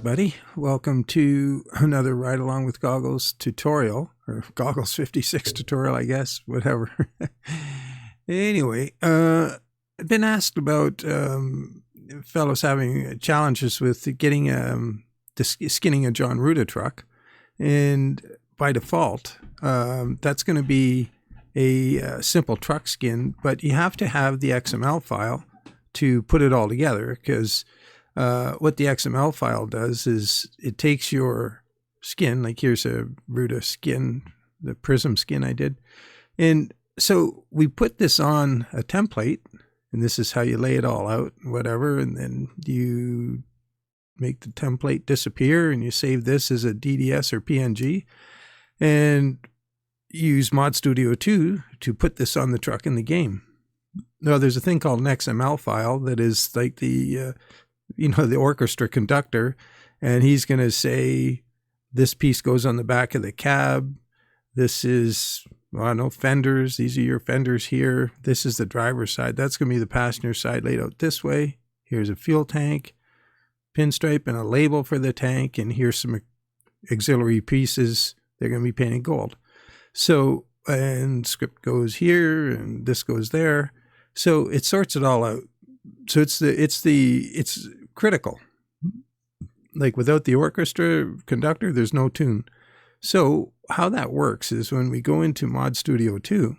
everybody. Welcome to another Ride Along with Goggles tutorial, or Goggles 56 tutorial, I guess, whatever. Anyway, I've been asked about fellows having challenges with getting skinning a John Ruda truck, and by default, that's going to be a simple truck skin, but you have to have the XML file to put it all together, because what the XML file does is it takes your skin, like here's a Ruda skin, the prism skin I did. And so we put this on a template, and this is how you lay it all out, whatever. And then you make the template disappear and you save this as a DDS or PNG and use Mod Studio 2 to put this on the truck in the game. Now there's a thing called an XML file that is like the the orchestra conductor, and he's going to say this piece goes on the back of the cab. This is, well, I don't know, fenders. These are your fenders here. This is the driver's side. That's going to be the passenger side laid out this way. Here's a fuel tank, pinstripe, and a label for the tank. And here's some auxiliary pieces. They're going to be painted gold. So, and script goes here and this goes there. So it sorts it all out. So it's critical. Like without the orchestra conductor, there's no tune. So how that works is when we go into Mod Studio 2,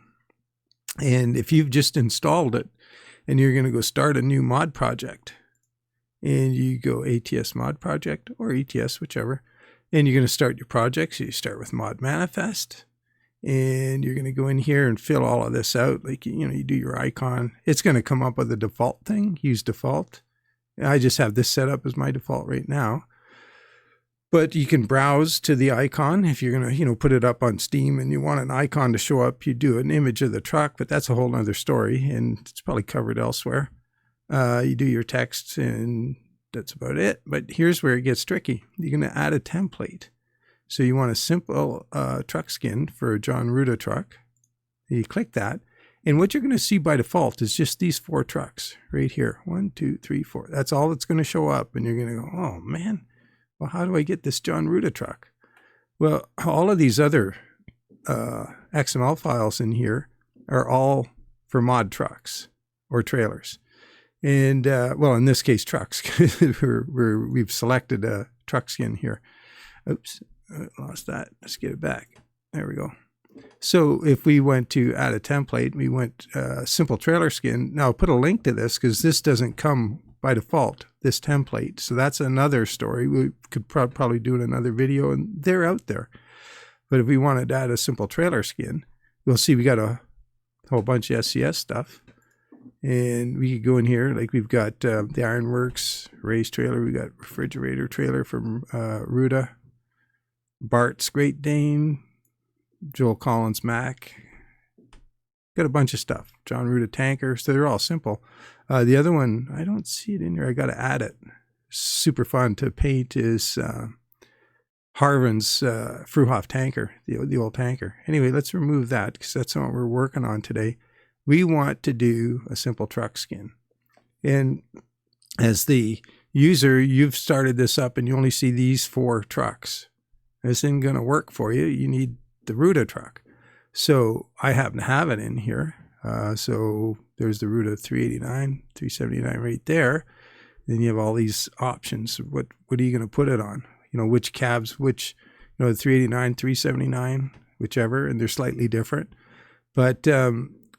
and if you've just installed it and you're going to go start a new mod project, and you go ATS mod project or ETS, whichever, and you're going to start your project. So you start with mod manifest, and you're going to go in here and fill all of this out. Like, you do your icon. It's going to come up with a default thing. Use default. I just have this set up as my default right now. But you can browse to the icon. If you're going to, put it up on Steam and you want an icon to show up, you do an image of the truck, but that's a whole other story, and it's probably covered elsewhere. You do your text, and that's about it. But here's where it gets tricky. You're going to add a template. So you want a simple truck skin for a John Ruda truck. You click that. And what you're going to see by default is just these 4 trucks right here. 1, 2, 3, 4. That's all that's going to show up. And you're going to go, oh, man, well, how do I get this John Ruda truck? Well, all of these other XML files in here are all for mod trucks or trailers. And, well, in this case, trucks. We've selected a truck skin here. Oops. Lost that. Let's get it back. There we go. So if we went to add a template, we went simple trailer skin. Now I'll put a link to this because this doesn't come by default, this template. So that's another story. We could probably do in another video, and they're out there. But if we wanted to add a simple trailer skin, we'll see we got a whole bunch of SCS stuff. And we could go in here, like we've got the Ironworks race trailer. We got refrigerator trailer from Ruda. Bart's Great Dane, Joel Collins Mac, got a bunch of stuff. John Ruda tanker, so they're all simple. The other one, I don't see it in here. I got to add it. Super fun to paint is Harvin's Fruhoff tanker, the old tanker. Anyway, let's remove that because that's what we're working on today. We want to do a simple truck skin. And as the user, you've started this up and you only see these 4 trucks. This isn't going to work for you. You need the Ruda truck. So I happen to have it in here. So there's the Ruda 389, 379 right there. Then you have all these options. What are you going to put it on? Which cabs, the 389, 379, whichever, and they're slightly different. But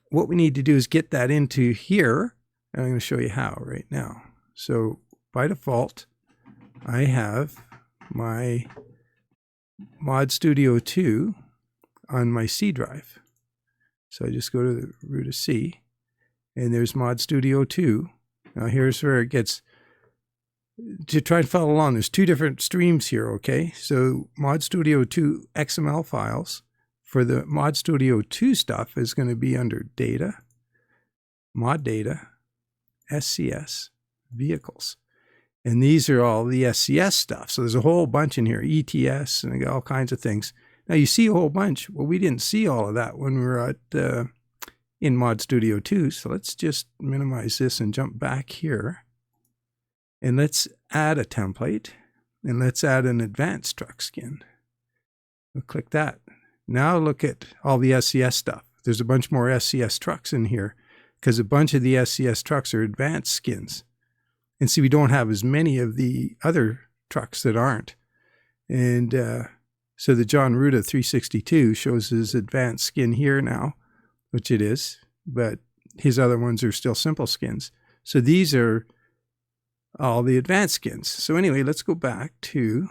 what we need to do is get that into here. And I'm going to show you how right now. So by default, I have my Mod Studio 2 on my C drive. So I just go to the Ruda C, and there's Mod Studio 2. Now here's where it gets, to try and follow along, there's 2 different streams here, okay? So Mod Studio 2 XML files for the Mod Studio 2 stuff is going to be under Data, Mod Data, SCS, Vehicles. And these are all the SCS stuff. So there's a whole bunch in here, ETS, and I got all kinds of things. Now you see a whole bunch. Well, we didn't see all of that when we were at in Mod Studio 2. So let's just minimize this and jump back here. And let's add a template. And let's add an advanced truck skin. We'll click that. Now look at all the SCS stuff. There's a bunch more SCS trucks in here because a bunch of the SCS trucks are advanced skins. And see, we don't have as many of the other trucks that aren't. And so the John Ruda 362 shows his advanced skin here now, which it is, but his other ones are still simple skins. So these are all the advanced skins. So anyway, let's go back to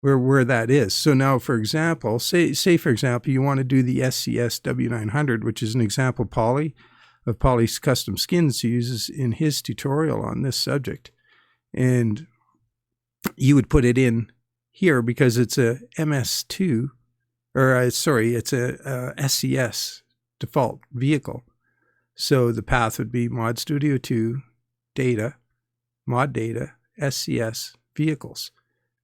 where that is. So now, for example, say for example, you want to do the SCS W900, which is an example of Pauly's custom skins he uses in his tutorial on this subject. And you would put it in here because it's a MS2, or sorry, it's a SCS default vehicle. So the path would be mod studio 2 data, mod data, SCS vehicles.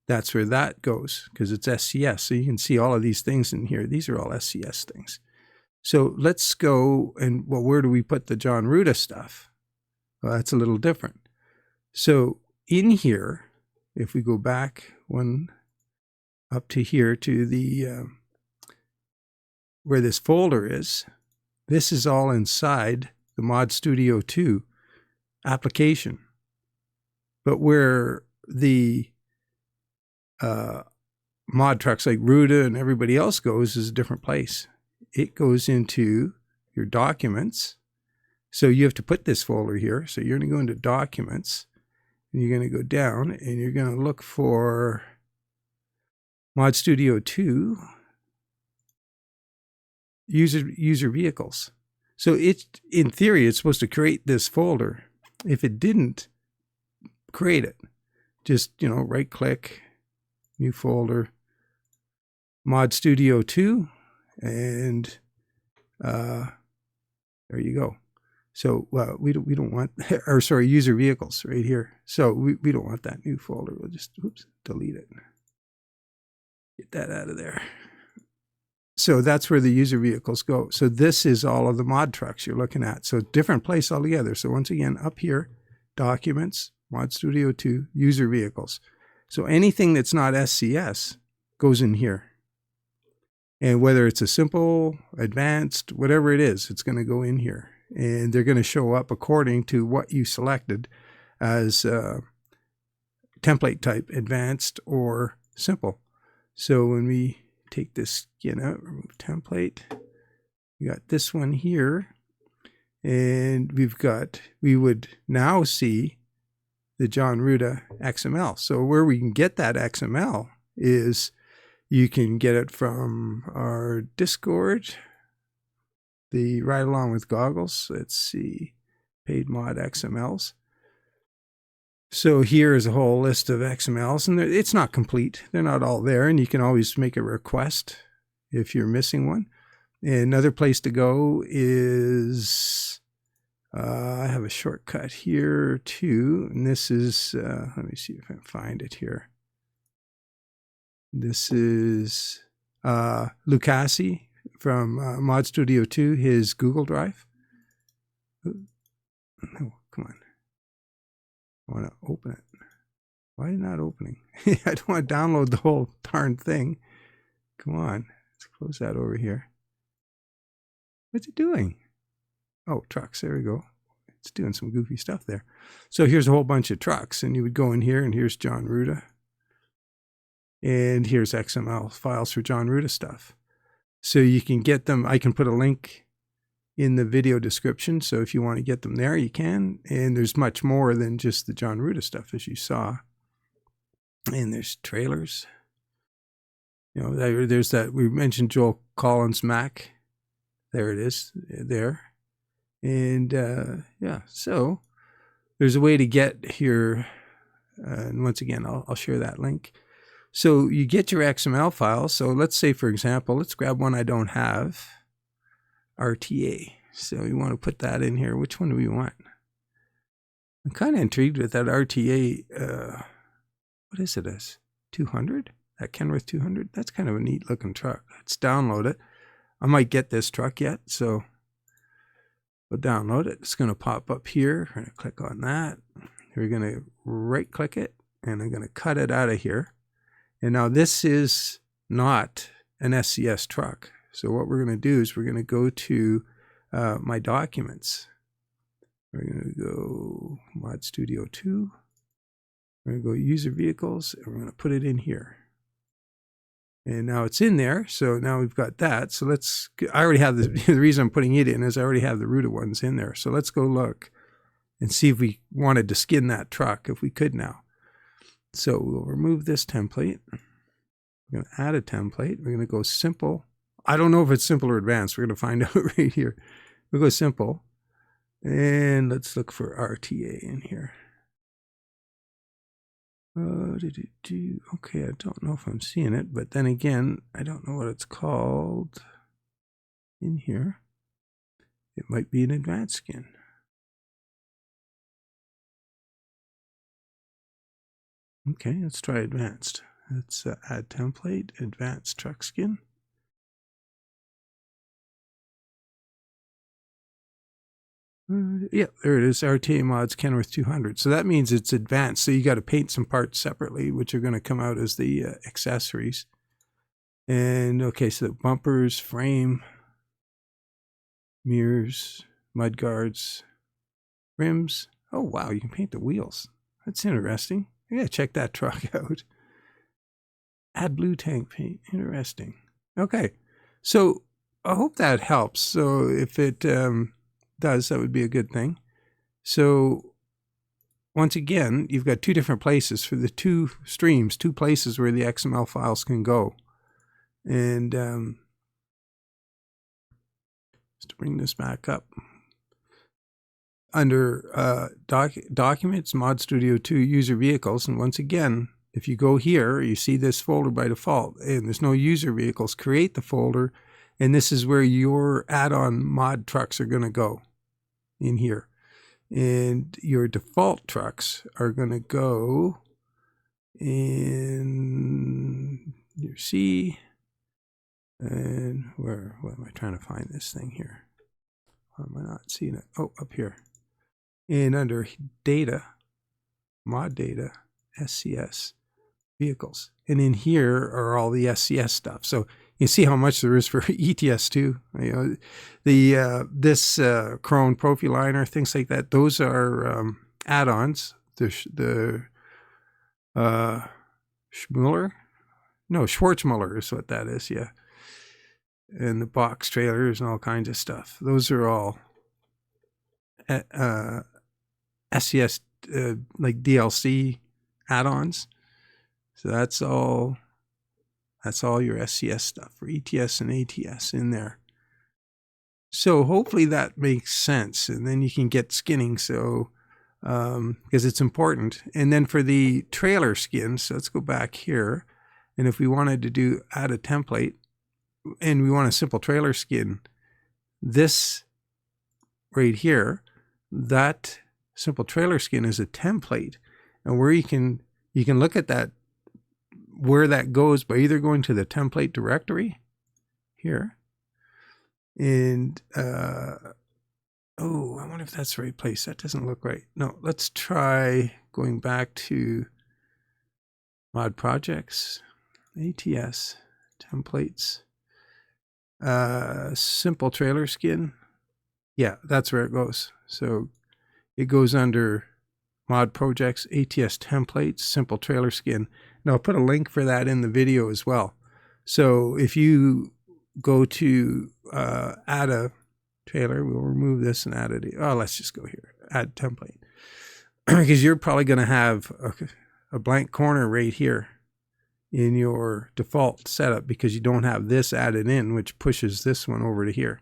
That's where that goes because it's SCS. So you can see all of these things in here. These are all SCS things. So let's go and, well, where do we put the John Ruda stuff? Well, that's a little different. So in here, if we go back one up to here to the where this folder is, this is all inside the Mod Studio 2 application. But where the mod trucks like Ruda and everybody else goes is a different place. It goes into your documents. So you have to put this folder here. So you're going to go into documents and you're going to go down and you're going to look for Mod Studio 2 user vehicles. So in theory, it's supposed to create this folder. If it didn't create it, just, right click, new folder, Mod Studio 2, and there you go. So we don't want, or sorry, user vehicles right here. So we don't want that new folder. We'll just, delete it. Get that out of there. So that's where the user vehicles go. So this is all of the mod trucks you're looking at. So different place altogether. So once again, up here, documents, Mod Studio 2, user vehicles. So anything that's not SCS goes in here. And whether it's a simple, advanced, whatever it is, it's going to go in here. And they're going to show up according to what you selected as template type, advanced or simple. So when we take this skin out, remove template, we got this one here. And we would now see the John Ruda XML. So where we can get that XML is you can get it from our Discord, the Ride Along with Goggles. Let's see, paid mod XMLs. So here is a whole list of XMLs, and it's not complete. They're not all there, and you can always make a request if you're missing one. And another place to go is, I have a shortcut here too, and this is, let me see if I can find it here. This is Lucasi from Mod Studio 2, his Google Drive. Oh, come on. I want to open it. Why is it not opening? I don't want to download the whole darn thing. Come on. Let's close that over here. What's it doing? Oh, trucks. There we go. It's doing some goofy stuff there. So here's a whole bunch of trucks, and you would go in here, and here's John Ruda. And here's XML files for John Ruda stuff. So you can get them. I can put a link in the video description. So if you want to get them there, you can. And there's much more than just the John Ruda stuff, as you saw. And there's trailers. There's that. We mentioned Joel Collins Mac. There it is. There. And yeah, so there's a way to get here. And once again, I'll share that link. So you get your XML file. So let's say, for example, let's grab one I don't have, RTA. So you want to put that in here. Which one do we want? I'm kind of intrigued with that RTA. What is it as? 200? That Kenworth 200? That's kind of a neat looking truck. Let's download it. I might get this truck yet. So We'll download it. It's going to pop up here. We're going to click on that. We're going to right click it and I'm going to cut it out of here. And now this is not an SCS truck. So what we're going to do is we're going to go to my documents. We're going to go Mod Studio 2. We're going to go user vehicles and we're going to put it in here. And now it's in there. So now we've got that. So I already have the reason I'm putting it in is I already have the root of ones in there. So let's go look and see if we wanted to skin that truck, if we could now. So we'll remove this template. We're going to add a template. We're going to go simple. I don't know if it's simple or advanced. We're going to find out right here. We'll go simple. And let's look for RTA in here. Okay, I don't know if I'm seeing it, but then again, I don't know what it's called in here. It might be an advanced skin. Okay, let's try advanced. Let's add template, advanced truck skin. Yeah, there it is, RTA mods Kenworth 200. So that means it's advanced. So you got to paint some parts separately, which are going to come out as the accessories. And okay, so the bumpers, frame, mirrors, mud guards, rims. Oh, wow, you can paint the wheels. That's interesting. I got to check that truck out. Add blue tank paint. Interesting. Okay, so I hope that helps. So if it does, that would be a good thing. So once again, you've got two different places for the two streams, two places where the XML files can go. And just to bring this back up, under Documents, Mod Studio 2, User Vehicles, and once again, if you go here, you see this folder by default, and there's no user vehicles. Create the folder, and this is where your add-on mod trucks are going to go in here. And your default trucks are going to go in your C. And what am I trying to find this thing here? Why am I not seeing it? Oh, up here. And under data, mod data, SCS, vehicles. And in here are all the SCS stuff. So you see how much there is for ETS too. You know, this Chrome Profi liner, things like that. Those are add-ons. The Schwarzmuller is what that is. Yeah, and the box trailers and all kinds of stuff. Those are all SCS like DLC add-ons. So that's all your SCS stuff for ETS and ATS in there. So hopefully that makes sense, and then you can get skinning. So because it's important. And then for the trailer skins, so let's go back here, and if we wanted to add a template, and we want a simple trailer skin, this right here, that simple trailer skin is a template, and where you can look at that, where that goes by either going to the template directory here, and oh, I wonder if that's the right place. That doesn't look right. No, let's try going back to mod projects, ATS, templates, simple trailer skin. Yeah, that's where it goes. So it goes under mod projects, ATS templates, simple trailer skin. And I'll put a link for that in the video as well. So if you go to add a trailer, we'll remove this and add it. Oh, let's just go here, add template. Because you're probably going to have a blank corner right here in your default setup because you don't have this added in, which pushes this one over to here.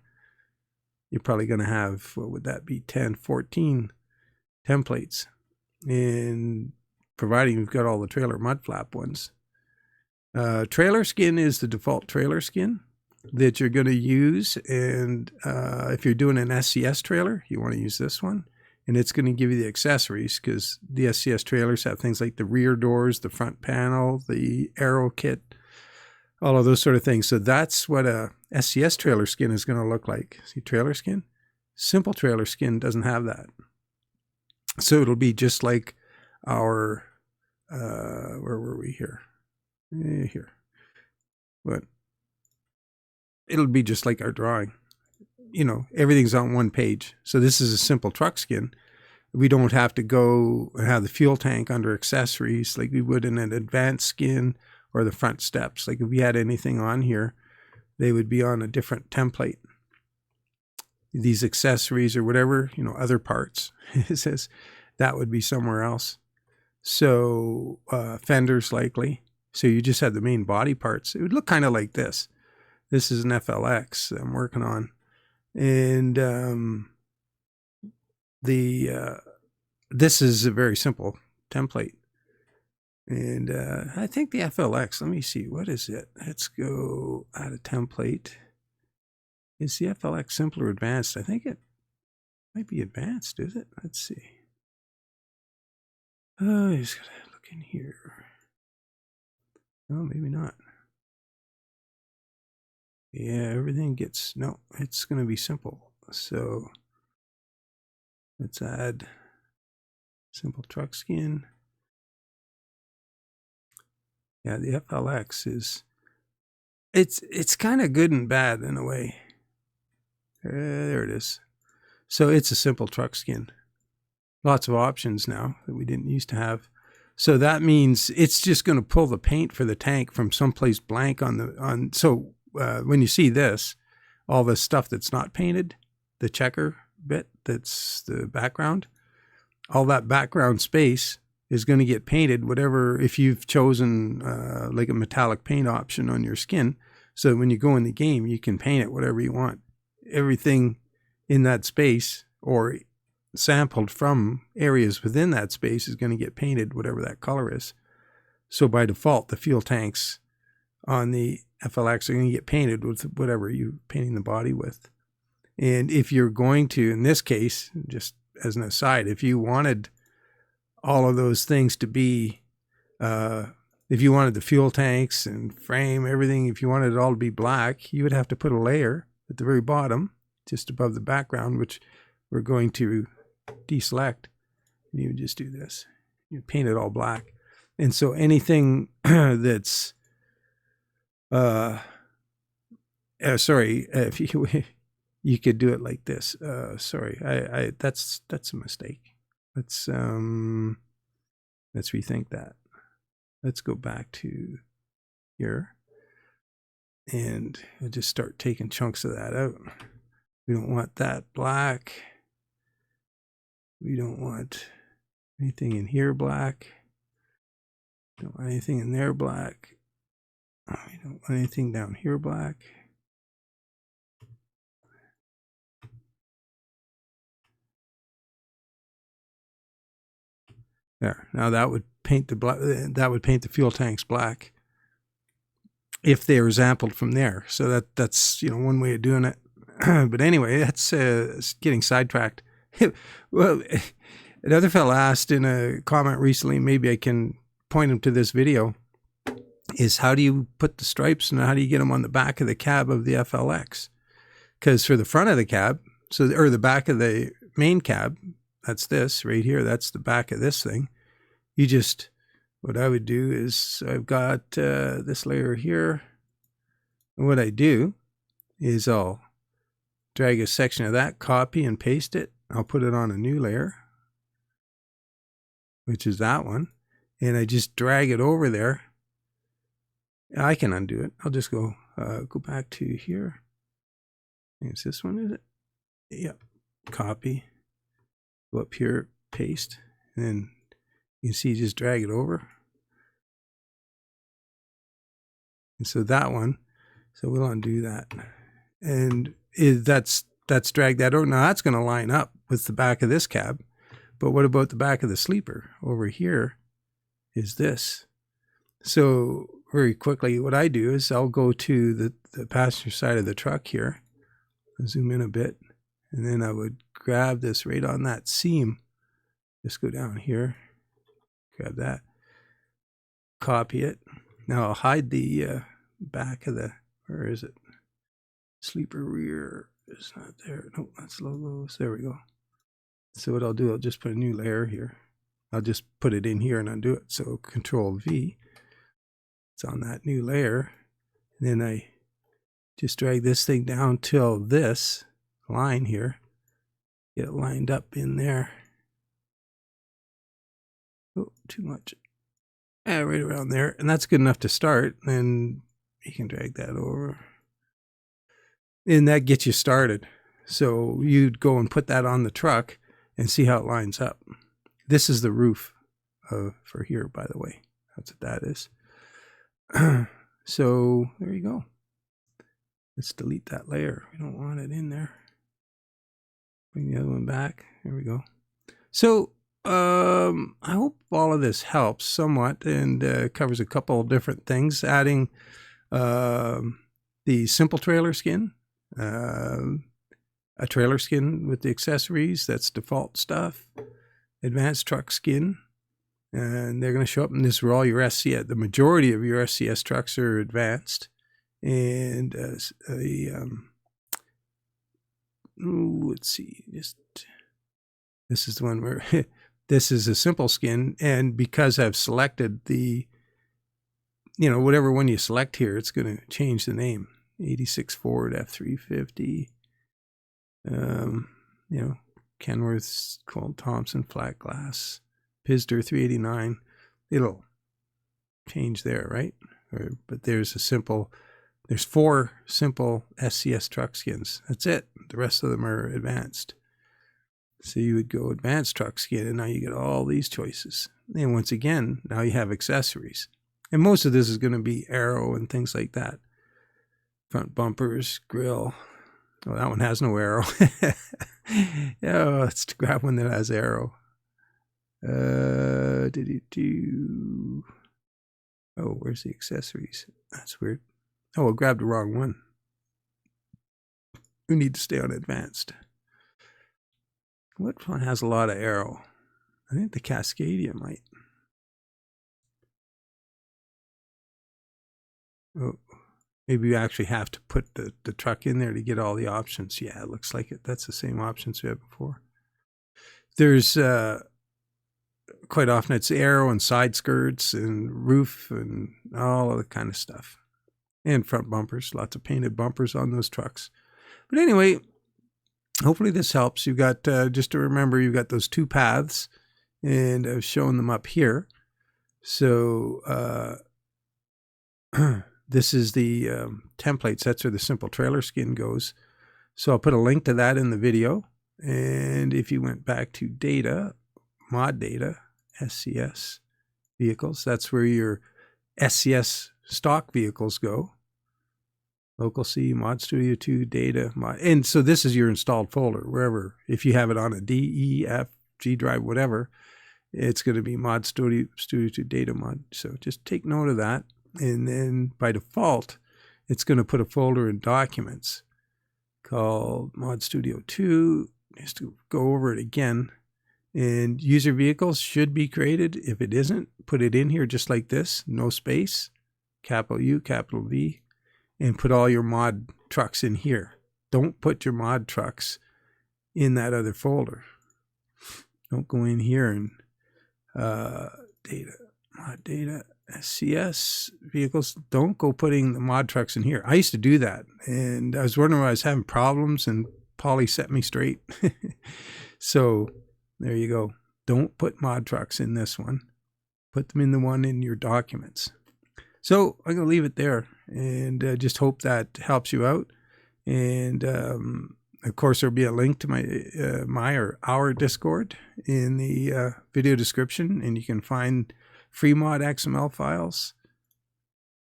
You're probably going to have, what would that be, 10, 14 templates. And providing you've got all the trailer mud flap ones. Trailer skin is the default trailer skin that you're going to use. And if you're doing an SCS trailer, you want to use this one. And it's going to give you the accessories because the SCS trailers have things like the rear doors, the front panel, the aero kit, all of those sort of things. So that's what a SCS trailer skin is going to look like. See, trailer skin? simple trailer skin doesn't have that. So it'll be just like our, where were we here? Here. But it'll be just like our drawing. You know, everything's on one page. So this is a simple truck skin. We don't have to go and have the fuel tank under accessories like we would in an advanced skin or the front steps. Like if we had anything on here, they would be on a different template. These accessories or whatever, you know, other parts, it says that would be somewhere else. So fenders likely. So you just had the main body parts. It would look kind of like this. This is an FLX I'm working on. And this is a very simple template. And I think the FLX, let me see, what is it? Let's go add a template. Is the FLX simple or advanced? I think it might be advanced, is it? Let's see. Oh, I just gotta look in here. Oh, maybe not. Yeah, everything gets, no, it's going to be simple. So let's add simple truck skin. Yeah, the FLX is, it's kind of good and bad in a way. There it is. So it's a simple truck skin. Lots of options now that we didn't used to have. So that means it's just going to pull the paint for the tank from someplace blank on the, so when you see this, all the stuff that's not painted, the checker bit, that's the background, all that background space is going to get painted, whatever, if you've chosen like a metallic paint option on your skin. So when you go in the game, you can paint it whatever you want. Everything in that space or sampled from areas within that space is going to get painted whatever that color is. So by default, the fuel tanks on the FLX are going to get painted with whatever you're painting the body with. And if you're going to, in this case, just as an aside, if you wanted all of those things to be, if you wanted the fuel tanks and frame, everything, if you wanted it all to be black, you would have to put a layer at the very bottom, just above the background, which we're going to deselect. And you would just do this. You paint it all black. And so anything that's, sorry, if you could do it like this. Sorry, that's a mistake. Let's rethink that. Let's go back to here. And we'll just start taking chunks of that out. We don't want that black. We don't want anything in here black. Don't want anything in there black. We don't want anything down here black. There. Now that would paint the black. That would paint the fuel tanks black if they were sampled from there. So that's one way of doing it. But anyway, that's getting sidetracked. Well, another fellow asked in a comment recently, maybe I can point him to this video, is how do you put the stripes and how do you get them on the back of the cab of the FLX? Because for the front of the cab, or the back of the main cab, that's this right here, that's the back of this thing. You just, what I would do is I've got this layer here. And what I do is I'll drag a section of that, copy and paste it. I'll put it on a new layer, which is that one. And I just drag it over there. I can undo it. I'll just go back to here. It's this one, is it? Yep. Copy. Go up here, paste. And then you can see, just drag it over. And so that one, so we'll undo that. And that's dragged that over. Now that's going to line up with the back of this cab. But what about the back of the sleeper? Over here is this. So very quickly, what I do is I'll go to the passenger side of the truck here. I'll zoom in a bit. And then I would grab this right on that seam. Just go down here. Grab that. Copy it. Now I'll hide the back of the, where is it? Sleeper rear. It's not there. No, that's logos. There we go. So what I'll do, I'll just put a new layer here. I'll just put it in here and undo it. So Control V. It's on that new layer. And then I just drag this thing down till this line here. Get it lined up in there. Oh, too much. Right around there. And that's good enough to start. Then you can drag that over. And that gets you started. So you'd go and put that on the truck and see how it lines up. This is the roof for here, by the way. That's what that is. So there you go. Let's delete that layer. We don't want it in there. Bring the other one back. There we go. So I hope all of this helps somewhat and covers a couple of different things. Adding the simple trailer skin, a trailer skin with the accessories, that's default stuff. Advanced truck skin, and they're going to show up in this for all your SCS. The majority of your SCS trucks are advanced. And let's see, this is the one where this is a simple skin, and because I've selected the, whatever one you select here, it's going to change the name. 86 Ford F350, Kenworth, Colt Thompson, flat glass, Pisder 389. It'll change there, right? But there's there's 4 simple SCS truck skins. That's it. The rest of them are advanced. So you would go advanced truck skin, and now you get all these choices. And once again, now you have accessories. And most of this is going to be aero and things like that. Front bumpers, grille. Oh, that one has no aero. Yeah, let's grab one that has aero. Oh, where's the accessories? That's weird. Oh, I grabbed the wrong one. We need to stay on advanced. What one has a lot of aero? I think the Cascadia might. Oh, maybe you actually have to put the truck in there to get all the options. Yeah, it looks like it. That's the same options we had before. There's quite often it's aero and side skirts and roof and all of that kind of stuff. And front bumpers, lots of painted bumpers on those trucks. But anyway, hopefully this helps. You've got, just to remember, you've got those 2 paths, and I've shown them up here. So this is the templates. That's where the simple trailer skin goes. So I'll put a link to that in the video. And if you went back to data, mod data, SCS vehicles, that's where your SCS stock vehicles go. Local C, Mod Studio 2, data, mod. And so this is your installed folder, wherever. If you have it on a D, E, F, G drive, whatever, it's going to be Mod Studio 2 data mod. So just take note of that. And then by default, it's going to put a folder in documents called Mod Studio 2. Just to go over it again. And user vehicles should be created. If it isn't, put it in here just like this. No space. Capital U, capital V. And put all your mod trucks in here. Don't put your mod trucks in that other folder. Don't go in here and data, mod data, SCS vehicles. Don't go putting the mod trucks in here. I used to do that, and I was wondering why I was having problems, and Pauly set me straight. So there you go. Don't put mod trucks in this one. Put them in the one in your documents. So I'm going to leave it there, and just hope that helps you out. And of course, there'll be a link to my or our Discord in the video description, and you can find free mod XML files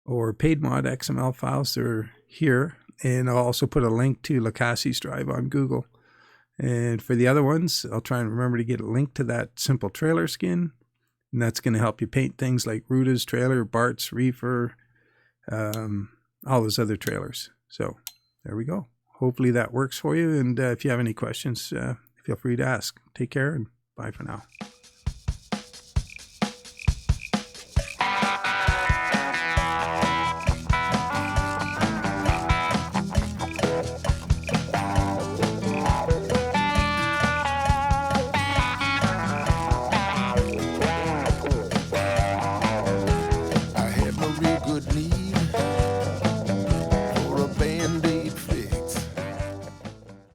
or paid mod XML files. They're here, and I'll also put a link to Lucasi's drive on Google. And for the other ones, I'll try and remember to get a link to that simple trailer skin. And that's going to help you paint things like Ruta's trailer, Bart's reefer, all those other trailers. So there we go. Hopefully that works for you. And if you have any questions, feel free to ask. Take care and bye for now.